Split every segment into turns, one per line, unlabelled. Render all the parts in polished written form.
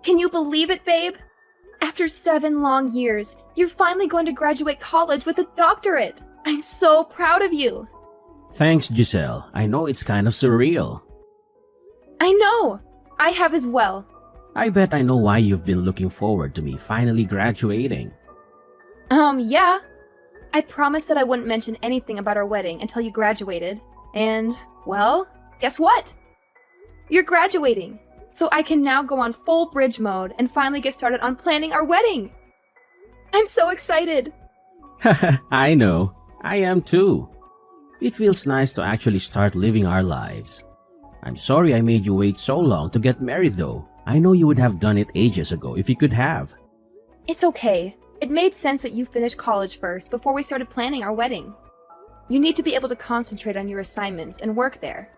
Can you believe it, babe? After 7 long years, you're finally going to graduate college with a doctorate. I'm so proud of you.
Thanks, Giselle. I know it's kind of surreal.
I know. I have as well.
I bet I know why you've been looking forward to me finally graduating.
Yeah. I promised that I wouldn't mention anything about our wedding until you graduated. And, well, guess what? You're graduating. So I can now go on full bridge mode and finally get started on planning our wedding. I'm so excited.
I know. I am too. It feels nice to actually start living our lives. I'm sorry I made you wait so long to get married though. I know you would have done it ages ago if you could have.
It's okay. It made sense that you finished college first before we started planning our wedding. You need to be able to concentrate on your assignments and work there.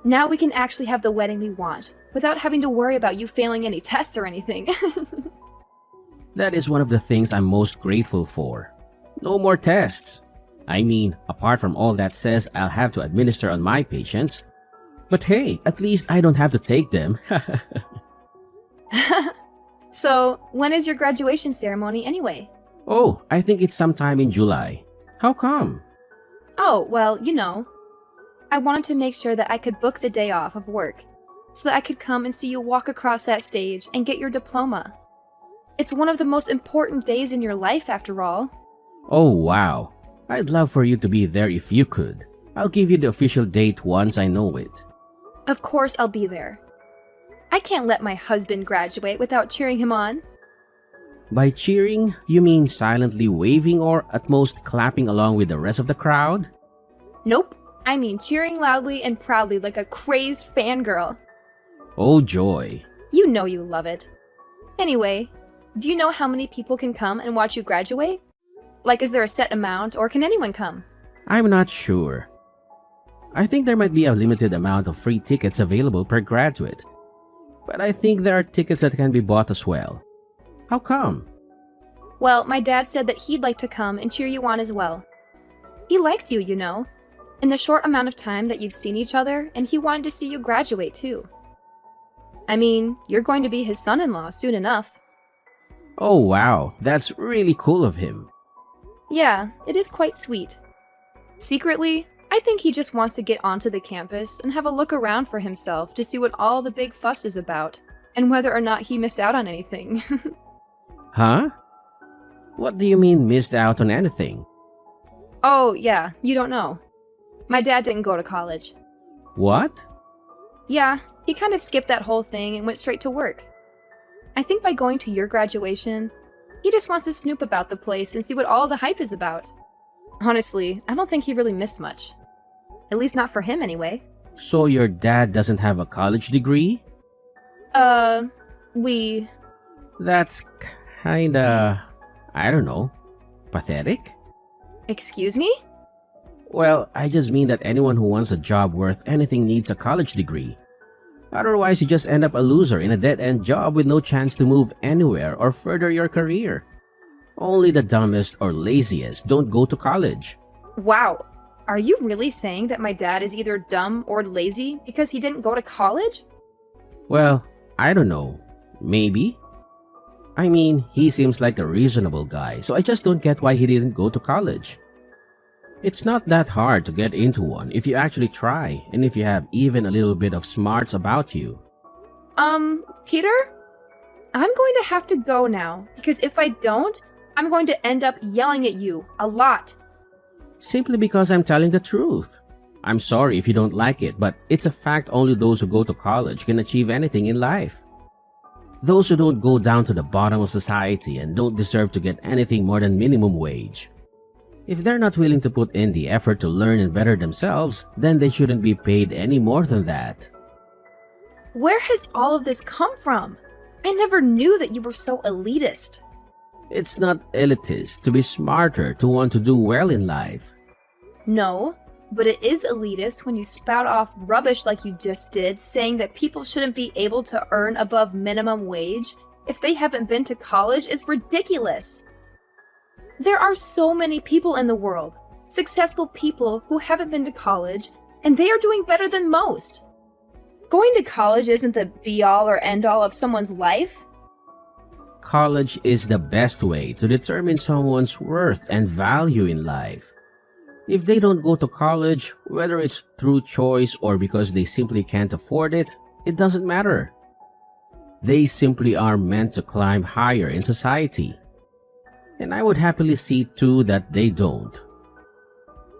Now we can actually have the wedding we want, without having to worry about you failing any tests or anything.
That is one of the things I'm most grateful for. No more tests. I mean, apart from all that says I'll have to administer on my patients. But hey, at least I don't have to take them.
So, when is your graduation ceremony anyway?
Oh, I think it's sometime in July. How come?
Oh, well, I wanted to make sure that I could book the day off of work, so that I could come and see you walk across that stage and get your diploma. It's one of the most important days in your life, after all.
Oh, wow. I'd love for you to be there if you could. I'll give you the official date once I know it.
Of course I'll be there. I can't let my husband graduate without cheering him on.
By cheering, you mean silently waving or at most clapping along with the rest of the crowd?
Nope. I mean cheering loudly and proudly like a crazed fangirl.
Oh joy.
You know you love it. Anyway, do you know how many people can come and watch you graduate? Like, is there a set amount, or can anyone come?
I'm not sure. I think there might be a limited amount of free tickets available per graduate. But I think there are tickets that can be bought as well. How come?
Well, my dad said that he'd like to come and cheer you on as well. He likes you, in the short amount of time that you've seen each other, and he wanted to see you graduate too. I mean, you're going to be his son-in-law soon enough.
Oh wow, that's really cool of him.
Yeah, it is quite sweet. Secretly, I think he just wants to get onto the campus and have a look around for himself to see what all the big fuss is about, and whether or not he missed out on anything.
Huh? What do you mean missed out on anything?
Oh, yeah, you don't know. My dad didn't go to college.
What?
Yeah, he kind of skipped that whole thing and went straight to work. I think by going to your graduation, he just wants to snoop about the place and see what all the hype is about. Honestly, I don't think he really missed much. At least not for him anyway.
So your dad doesn't have a college degree?
We...
That's kinda... I don't know. Pathetic?
Excuse me?
Well, I just mean that anyone who wants a job worth anything needs a college degree. Otherwise, you just end up a loser in a dead-end job with no chance to move anywhere or further your career. Only the dumbest or laziest don't go to college.
Wow, are you really saying that my dad is either dumb or lazy because he didn't go to college?
Well, I don't know. Maybe. I mean, he seems like a reasonable guy, so I just don't get why he didn't go to college. It's not that hard to get into one if you actually try and if you have even a little bit of smarts about you.
Peter? I'm going to have to go now, because if I don't, I'm going to end up yelling at you a lot.
Simply because I'm telling the truth. I'm sorry if you don't like it, but it's a fact only those who go to college can achieve anything in life. Those who don't go down to the bottom of society and don't deserve to get anything more than minimum wage. If they're not willing to put in the effort to learn and better themselves, then they shouldn't be paid any more than that.
Where has all of this come from? I never knew that you were so elitist.
It's not elitist to be smarter to want to do well in life.
No, but it is elitist when you spout off rubbish like you just did, saying that people shouldn't be able to earn above minimum wage if they haven't been to college is ridiculous. There are so many people in the world, successful people who haven't been to college, and they are doing better than most. Going to college isn't the be-all or end-all of someone's life.
College is the best way to determine someone's worth and value in life. If they don't go to college, whether it's through choice or because they simply can't afford it, it doesn't matter. They simply are meant to climb higher in society. And I would happily see too that they don't.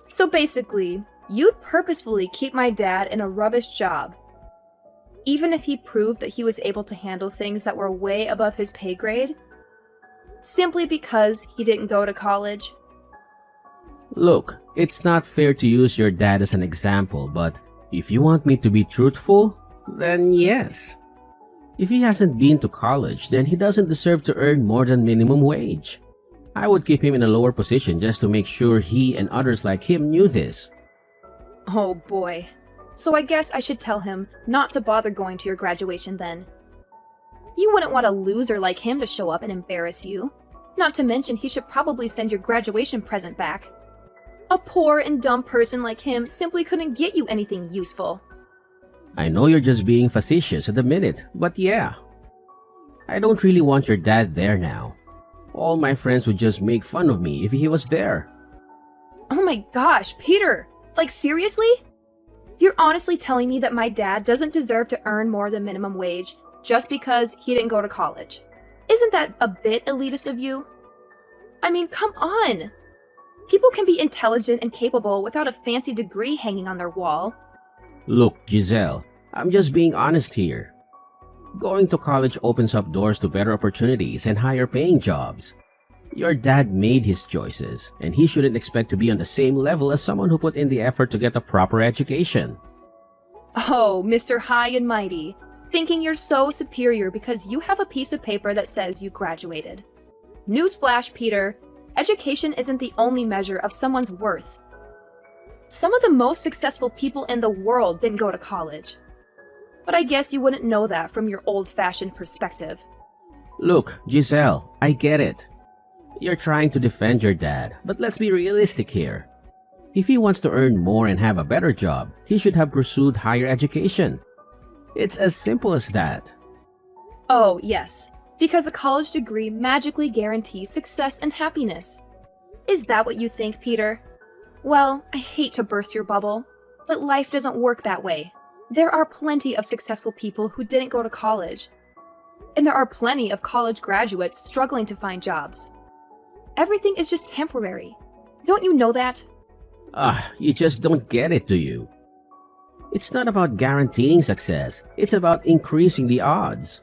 So basically, you'd purposefully keep my dad in a rubbish job, even if he proved that he was able to handle things that were way above his pay grade, simply because he didn't go to college?
Look, it's not fair to use your dad as an example, but if you want me to be truthful, then yes. If he hasn't been to college, then he doesn't deserve to earn more than minimum wage. I would keep him in a lower position just to make sure he and others like him knew this.
Oh boy. So I guess I should tell him not to bother going to your graduation then. You wouldn't want a loser like him to show up and embarrass you. Not to mention he should probably send your graduation present back. A poor and dumb person like him simply couldn't get you anything useful.
I know you're just being facetious at the minute, but yeah. I don't really want your dad there now. All my friends would just make fun of me if he was there.
Oh my gosh, Peter! Like seriously? You're honestly telling me that my dad doesn't deserve to earn more than minimum wage just because he didn't go to college? Isn't that a bit elitist of you? I mean, come on! People can be intelligent and capable without a fancy degree hanging on their wall.
Look, Giselle, I'm just being honest here. Going to college opens up doors to better opportunities and higher paying jobs. Your dad made his choices, and he shouldn't expect to be on the same level as someone who put in the effort to get a proper education.
Oh, Mr. High and Mighty, thinking you're so superior because you have a piece of paper that says you graduated. Newsflash, Peter, education isn't the only measure of someone's worth. Some of the most successful people in the world didn't go to college. But I guess you wouldn't know that from your old-fashioned perspective.
Look, Giselle, I get it. You're trying to defend your dad, but let's be realistic here. If he wants to earn more and have a better job, he should have pursued higher education. It's as simple as that.
Oh, yes, because a college degree magically guarantees success and happiness. Is that what you think, Peter? Well, I hate to burst your bubble, but life doesn't work that way. There are plenty of successful people who didn't go to college. And there are plenty of college graduates struggling to find jobs. Everything is just temporary. Don't you know that?
You just don't get it, do you? It's not about guaranteeing success, it's about increasing the odds.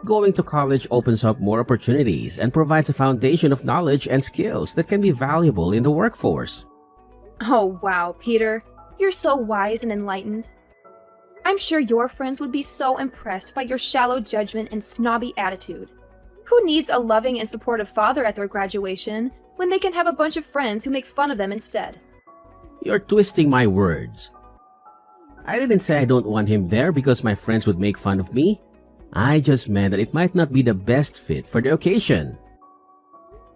Going to college opens up more opportunities and provides a foundation of knowledge and skills that can be valuable in the workforce.
Oh wow, Peter. You're so wise and enlightened. I'm sure your friends would be so impressed by your shallow judgment and snobby attitude. Who needs a loving and supportive father at their graduation when they can have a bunch of friends who make fun of them instead?
You're twisting my words. I didn't say I don't want him there because my friends would make fun of me. I just meant that it might not be the best fit for the occasion.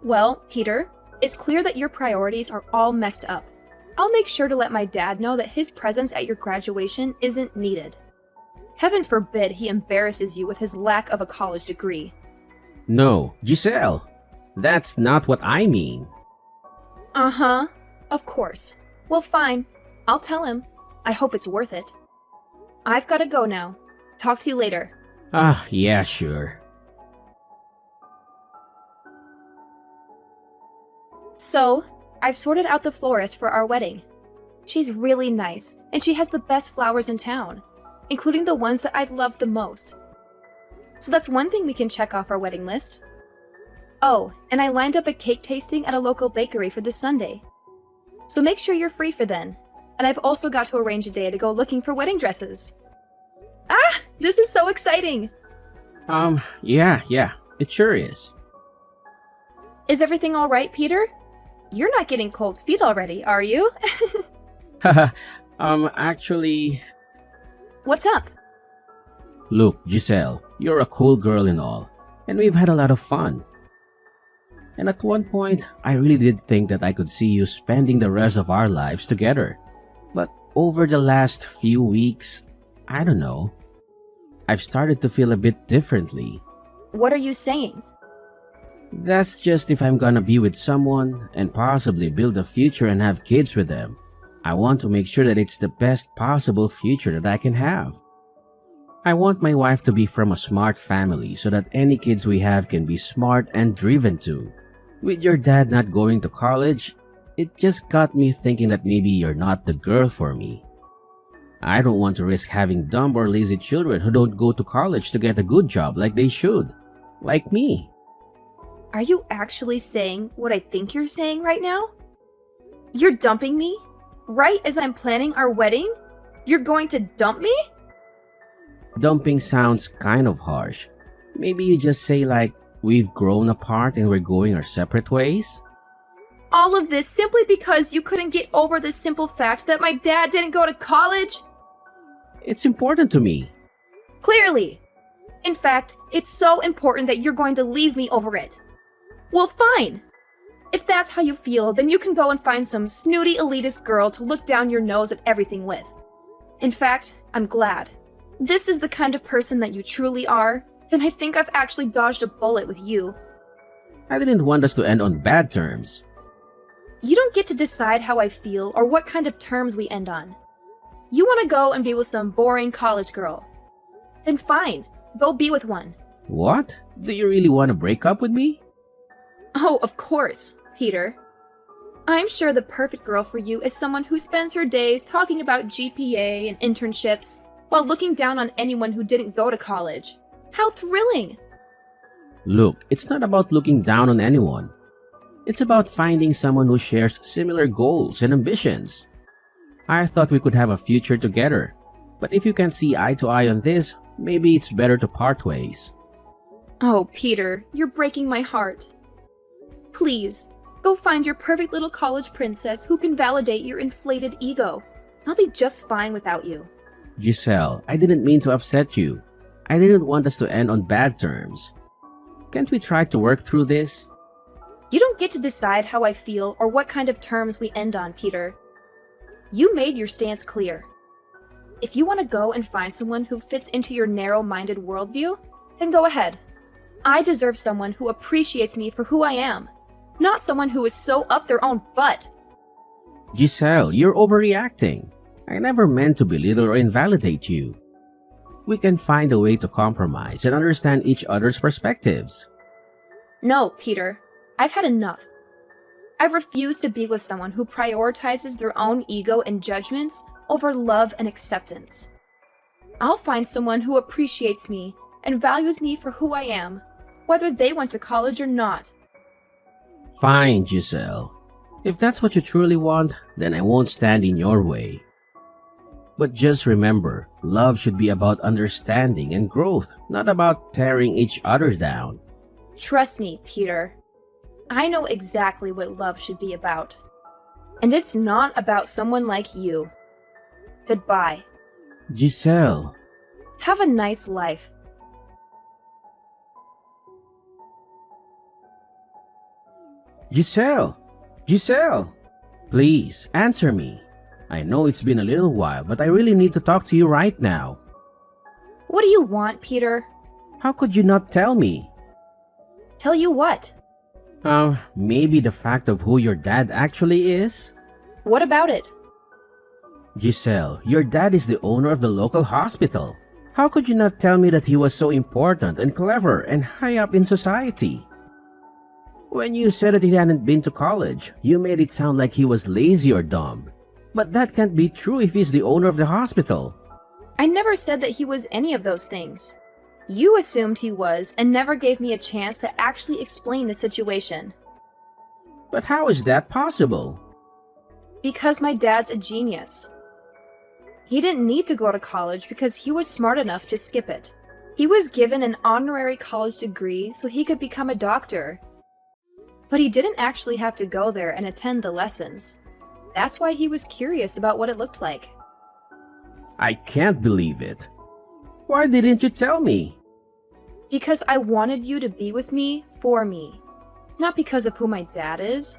Well, Peter, it's clear that your priorities are all messed up. I'll make sure to let my dad know that his presence at your graduation isn't needed. Heaven forbid he embarrasses you with his lack of a college degree.
No, Giselle, that's not what I mean.
Uh-huh, of course. Well, fine. I'll tell him. I hope it's worth it. I've gotta go now. Talk to you later.
Yeah, sure.
So, I've sorted out the florist for our wedding. She's really nice, and she has the best flowers in town, including the ones that I love the most. So that's one thing we can check off our wedding list. Oh, and I lined up a cake tasting at a local bakery for this Sunday. So make sure you're free for then. And I've also got to arrange a day to go looking for wedding dresses. Ah! This is so exciting!
Yeah, it sure is.
Is everything alright, Peter? You're not getting cold feet already, are you?
Actually...
What's up?
Look, Giselle, you're a cool girl and all, and we've had a lot of fun. And at one point, I really did think that I could see you spending the rest of our lives together. But over the last few weeks, I don't know, I've started to feel a bit differently.
What are you saying?
That's just if I'm gonna be with someone and possibly build a future and have kids with them. I want to make sure that it's the best possible future that I can have. I want my wife to be from a smart family so that any kids we have can be smart and driven too. With your dad not going to college, it just got me thinking that maybe you're not the girl for me. I don't want to risk having dumb or lazy children who don't go to college to get a good job like they should. Like me.
Are you actually saying what I think you're saying right now? You're dumping me? Right as I'm planning our wedding? You're going to dump me?
Dumping sounds kind of harsh. Maybe you just say like, we've grown apart and we're going our separate ways?
All of this simply because you couldn't get over the simple fact that my dad didn't go to college?
It's important to me.
Clearly. In fact, it's so important that you're going to leave me over it. Well, fine. If that's how you feel, then you can go and find some snooty elitist girl to look down your nose at everything with. In fact, I'm glad. This is the kind of person that you truly are, then I think I've actually dodged a bullet with you.
I didn't want us to end on bad terms.
You don't get to decide how I feel or what kind of terms we end on. You want to go and be with some boring college girl. Then fine, go be with one.
What? Do you really want to break up with me?
Oh, of course, Peter. I'm sure the perfect girl for you is someone who spends her days talking about GPA and internships while looking down on anyone who didn't go to college. How thrilling!
Look, it's not about looking down on anyone. It's about finding someone who shares similar goals and ambitions. I thought we could have a future together, but if you can't see eye to eye on this, maybe it's better to part ways.
Oh, Peter, you're breaking my heart. Please, go find your perfect little college princess who can validate your inflated ego. I'll be just fine without you.
Giselle, I didn't mean to upset you. I didn't want us to end on bad terms. Can't we try to work through this?
You don't get to decide how I feel or what kind of terms we end on, Peter. You made your stance clear. If you want to go and find someone who fits into your narrow-minded worldview, then go ahead. I deserve someone who appreciates me for who I am, not someone who is so up their own butt.
Giselle, you're overreacting. I never meant to belittle or invalidate you. We can find a way to compromise and understand each other's perspectives.
No, Peter. I've had enough. I refuse to be with someone who prioritizes their own ego and judgments over love and acceptance. I'll find someone who appreciates me and values me for who I am, whether they went to college or not.
Fine, Giselle. If that's what you truly want, then I won't stand in your way. But just remember, love should be about understanding and growth, not about tearing each other down.
Trust me, Peter. I know exactly what love should be about. And it's not about someone like you. Goodbye.
Giselle.
Have a nice life.
Giselle! Giselle! Please, answer me. I know it's been a little while, but I really need to talk to you right now.
What do you want, Peter?
How could you not tell me?
Tell you what?
Maybe the fact of who your dad actually is?
What about it?
Giselle, your dad is the owner of the local hospital. How could you not tell me that he was so important and clever and high up in society? When you said that he hadn't been to college, you made it sound like he was lazy or dumb. But that can't be true if he's the owner of the hospital.
I never said that he was any of those things. You assumed he was and never gave me a chance to actually explain the situation.
But how is that possible?
Because my dad's a genius. He didn't need to go to college because he was smart enough to skip it. He was given an honorary college degree so he could become a doctor. But he didn't actually have to go there and attend the lessons. That's why he was curious about what it looked like.
I can't believe it. Why didn't you tell me?
Because I wanted you to be with me for me, not because of who my dad is.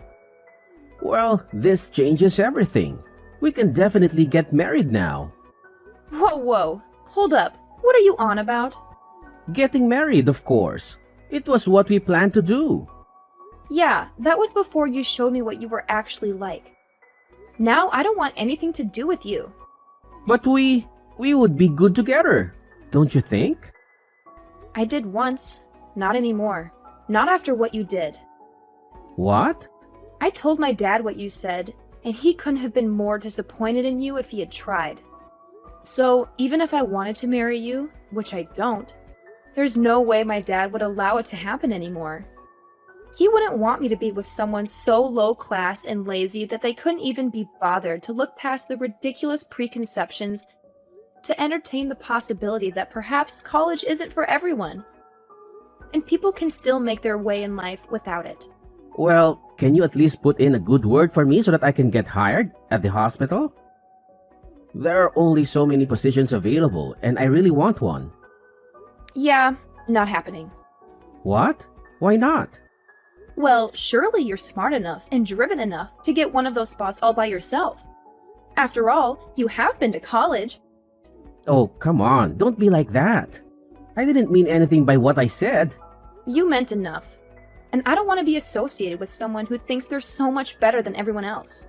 Well, this changes everything. We can definitely get married now.
Whoa, hold up. What are you on about?
Getting married, of course. It was what we planned to do.
Yeah, that was before you showed me what you were actually like. Now I don't want anything to do with you.
But we would be good together, don't you think?
I did once, not anymore. Not after what you did.
What?
I told my dad what you said, and he couldn't have been more disappointed in you if he had tried. So, even if I wanted to marry you, which I don't, there's no way my dad would allow it to happen anymore. He wouldn't want me to be with someone so low class and lazy that they couldn't even be bothered to look past the ridiculous preconceptions to entertain the possibility that perhaps college isn't for everyone, and people can still make their way in life without it.
Well, can you at least put in a good word for me so that I can get hired at the hospital? There are only so many positions available, and I really want one.
Yeah, not happening.
What? Why not?
Well, surely you're smart enough and driven enough to get one of those spots all by yourself. After all, you have been to college.
Oh, come on, don't be like that. I didn't mean anything by what I said.
You meant enough. And I don't want to be associated with someone who thinks they're so much better than everyone else.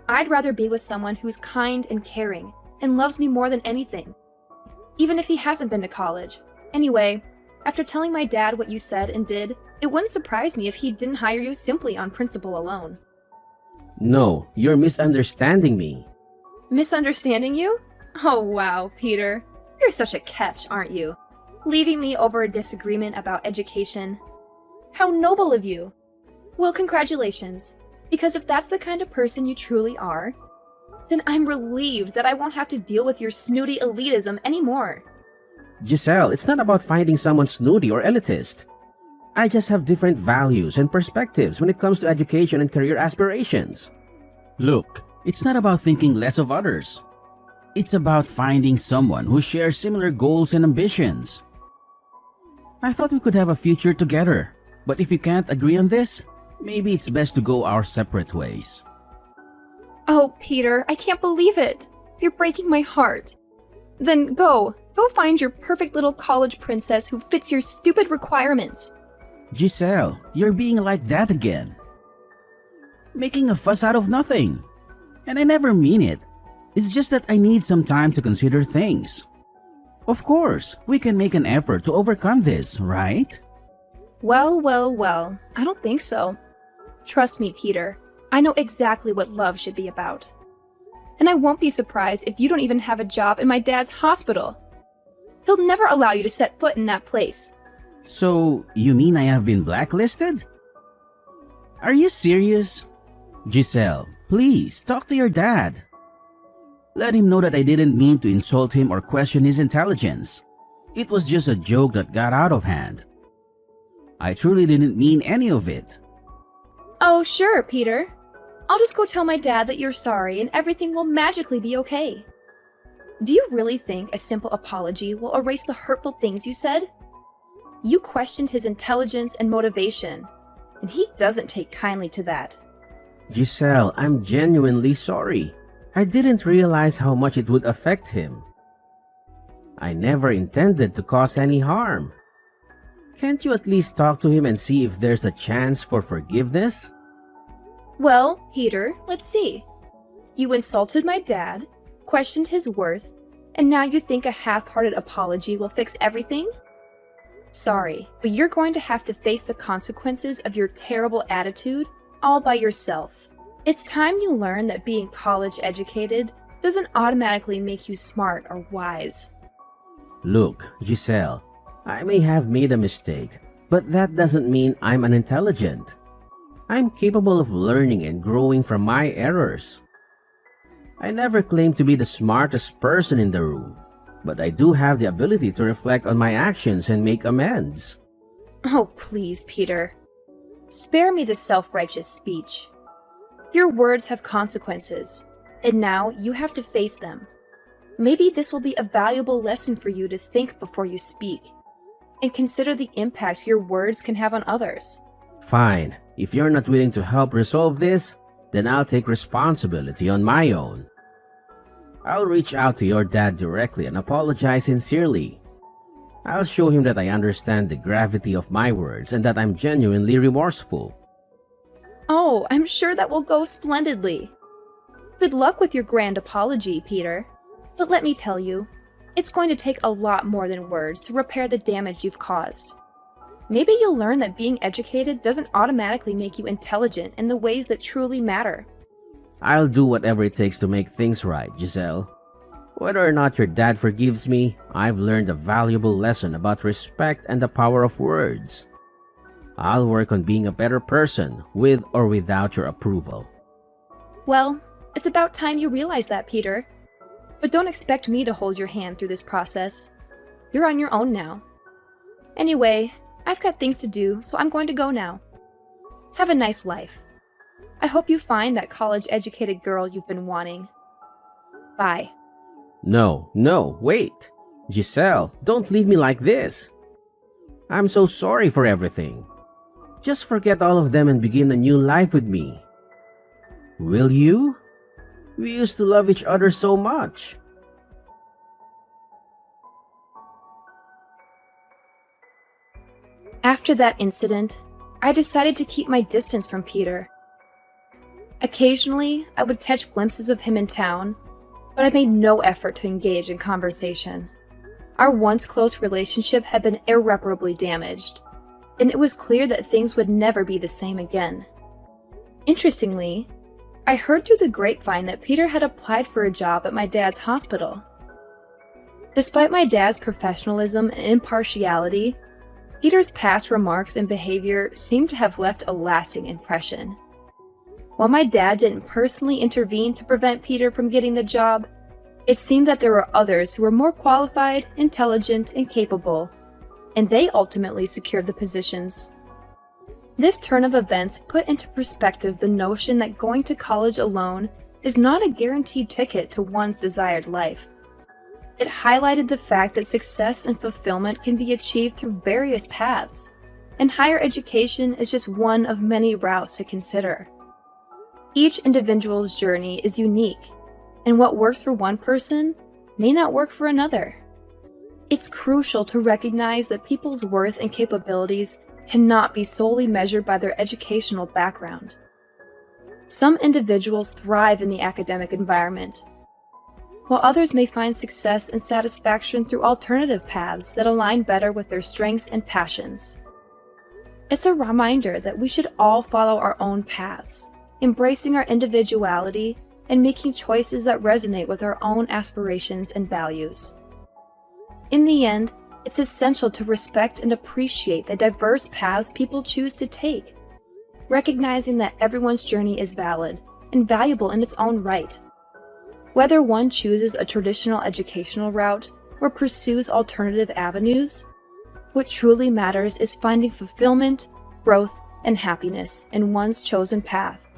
I'd rather be with someone who's kind and caring and loves me more than anything, even if he hasn't been to college. Anyway, after telling my dad what you said and did, it wouldn't surprise me if he didn't hire you simply on principle alone.
No, you're misunderstanding me.
Misunderstanding you? Oh wow, Peter. You're such a catch, aren't you? Leaving me over a disagreement about education. How noble of you! Well, congratulations. Because if that's the kind of person you truly are, then I'm relieved that I won't have to deal with your snooty elitism anymore.
Giselle, it's not about finding someone snooty or elitist. I just have different values and perspectives when it comes to education and career aspirations.
Look, it's not about thinking less of others. It's about finding someone who shares similar goals and ambitions. I thought we could have a future together, but if you can't agree on this, maybe it's best to go our separate ways.
Oh, Peter, I can't believe it. You're breaking my heart. Then go find your perfect little college princess who fits your stupid requirements.
Giselle, you're being like that again. Making a fuss out of nothing. And I never mean it. It's just that I need some time to consider things. Of course, we can make an effort to overcome this, right?
Well, I don't think so. Trust me, Peter. I know exactly what love should be about. And I won't be surprised if you don't even have a job in my dad's hospital. He'll never allow you to set foot in that place.
So, you mean I have been blacklisted? Are you serious? Giselle, please talk to your dad. Let him know that I didn't mean to insult him or question his intelligence. It was just a joke that got out of hand. I truly didn't mean any of it.
Oh, sure, Peter. I'll just go tell my dad that you're sorry and everything will magically be okay. Do you really think a simple apology will erase the hurtful things you said? You questioned his intelligence and motivation, and he doesn't take kindly to that.
Giselle, I'm genuinely sorry. I didn't realize how much it would affect him. I never intended to cause any harm. Can't you at least talk to him and see if there's a chance for forgiveness?
Well, Peter, let's see. You insulted my dad, questioned his worth, and now you think a half-hearted apology will fix everything? Sorry, but you're going to have to face the consequences of your terrible attitude all by yourself. It's time you learn that being college educated doesn't automatically make you smart or wise.
Look, Giselle, I may have made a mistake, but that doesn't mean I'm unintelligent. I'm capable of learning and growing from my errors. I never claimed to be the smartest person in the room, but I do have the ability to reflect on my actions and make amends.
Oh, please, Peter. Spare me this self-righteous speech. Your words have consequences, and now you have to face them. Maybe this will be a valuable lesson for you to think before you speak, and consider the impact your words can have on others.
Fine, if you're not willing to help resolve this, then I'll take responsibility on my own. I'll reach out to your dad directly and apologize sincerely. I'll show him that I understand the gravity of my words and that I'm genuinely remorseful.
Oh, I'm sure that will go splendidly. Good luck with your grand apology, Peter. But let me tell you, it's going to take a lot more than words to repair the damage you've caused. Maybe you'll learn that being educated doesn't automatically make you intelligent in the ways that truly matter.
I'll do whatever it takes to make things right, Giselle. Whether or not your dad forgives me, I've learned a valuable lesson about respect and the power of words. I'll work on being a better person, with or without your approval.
Well, it's about time you realize that, Peter. But don't expect me to hold your hand through this process. You're on your own now. Anyway, I've got things to do, so I'm going to go now. Have a nice life. I hope you find that college-educated girl you've been wanting. Bye.
No, wait. Giselle, don't leave me like this. I'm so sorry for everything. Just forget all of them and begin a new life with me. Will you? We used to love each other so much.
After that incident, I decided to keep my distance from Peter. Occasionally, I would catch glimpses of him in town, but I made no effort to engage in conversation. Our once close relationship had been irreparably damaged, and it was clear that things would never be the same again. Interestingly, I heard through the grapevine that Peter had applied for a job at my dad's hospital. Despite my dad's professionalism and impartiality, Peter's past remarks and behavior seemed to have left a lasting impression. While my dad didn't personally intervene to prevent Peter from getting the job, it seemed that there were others who were more qualified, intelligent, and capable, and they ultimately secured the positions. This turn of events put into perspective the notion that going to college alone is not a guaranteed ticket to one's desired life. It highlighted the fact that success and fulfillment can be achieved through various paths, and higher education is just one of many routes to consider. Each individual's journey is unique, and what works for one person may not work for another. It's crucial to recognize that people's worth and capabilities cannot be solely measured by their educational background. Some individuals thrive in the academic environment, while others may find success and satisfaction through alternative paths that align better with their strengths and passions. It's a reminder that we should all follow our own paths, embracing our individuality and making choices that resonate with our own aspirations and values. In the end, it's essential to respect and appreciate the diverse paths people choose to take, recognizing that everyone's journey is valid and valuable in its own right. Whether one chooses a traditional educational route or pursues alternative avenues, what truly matters is finding fulfillment, growth, and happiness in one's chosen path.